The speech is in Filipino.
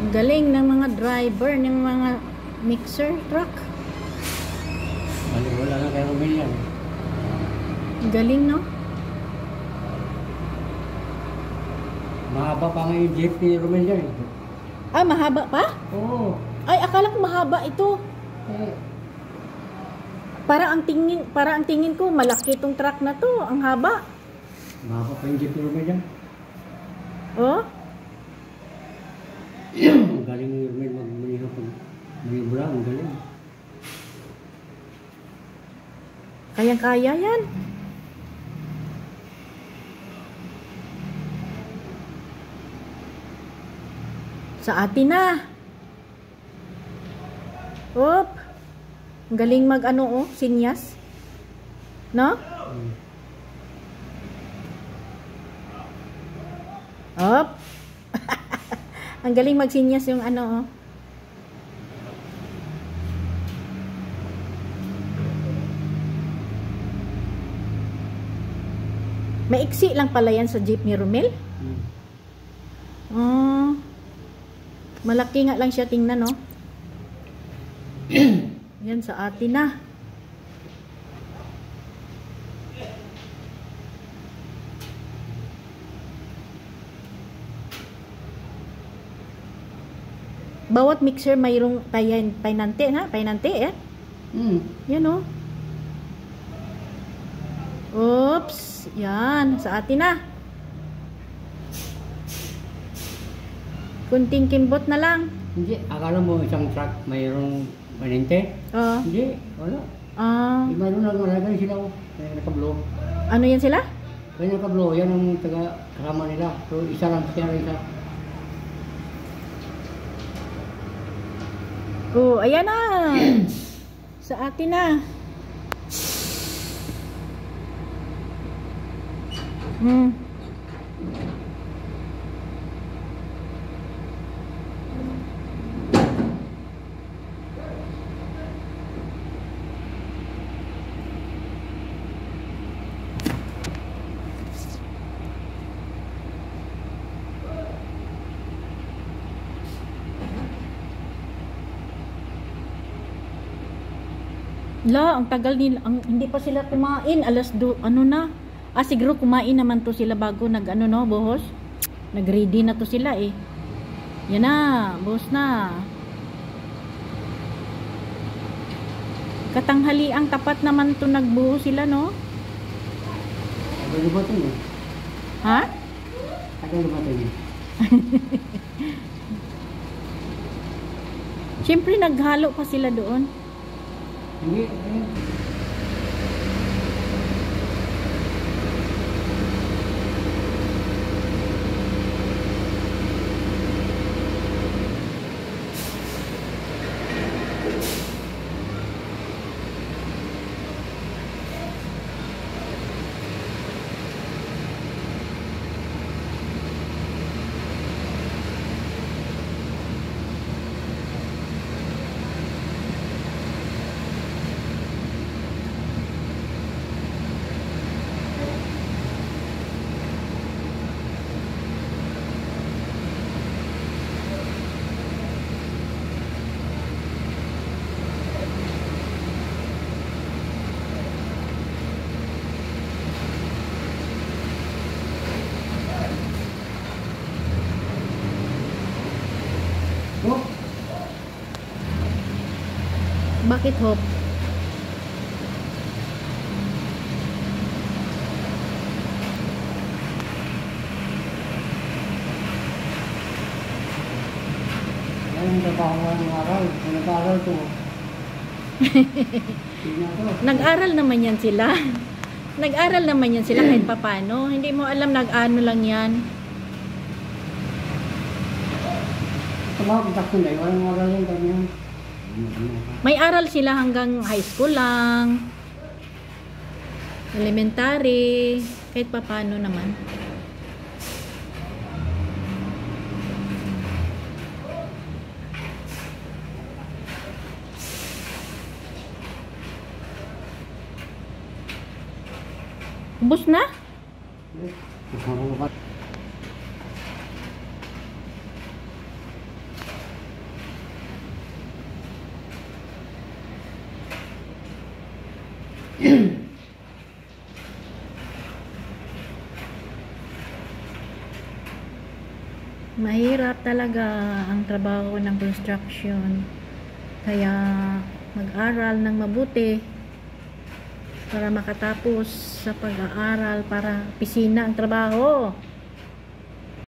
Ang galing ng mga driver ng mga mixer truck. Wala na kay Romel yan. Ang galing, no? Mahaba pa nga yung jeep ni Romel yan. Ah, mahaba pa? Oo. Ay, akala ko mahaba ito. Eh, Para ang tingin ko malaki itong truck na to, ang haba. mahaba pa yung jeep ni Romel yan. Oh? Ang galing ni Romel magmaniho pag manibra, ang galing. Kayang-kaya yan. Sa atin na. Op. Ang galing mag ano, oh, sinyas. No? Op. Ang galing magsinyas yung ano, oh. Maiksi lang pala yan sa jeep ni Romel. Oh. Malaki nga lang siya tingnan, no? Yan sa atin na. Bawat mixer mayroong painante, ha? Painante, eh. Yan, oh. Oops. Yan. Sa atin na. Kunting kimbot na lang. Hindi, akala mo isang truck mayroong manente? Oh. Hindi, wala. Ah. Mayroon lang malagay sila, oh. Kaya nakablo. Ano yan sila? Kaya nakablo, yan ang kasama nila. So, isa lang siya, isa. Oh, ayan na. Sa atin na. La, ang tagal nila, hindi pa sila kumain, alas do, ano na. Ah, siguro kumain naman to sila bago nag-ano, no, buhos. Nag-ready na to sila, eh. Yan na, buhos na. Katanghali ang tapat naman to nagbuhos sila, no? Tagal lumating, eh. Ha? Tagal lumating, eh. Siyempre, naghalo pa sila doon. Hindi, oh, Bakit, Hop? yan ang trabaho ng aral. Kung nag-aaral to. Nag-aral naman yan sila. Nag-aral naman yan sila kahit papano. Hindi mo alam, nag-ano lang yan. Tumawag ko na yun. Walang aral yan kami. May aral sila hanggang high school lang. Elementary. Kahit papano naman. Ubus na? Mahirap talaga ang trabaho ng construction. Kaya mag-aral ng mabuti para makatapos sa pag-aaral, para pisina ang trabaho.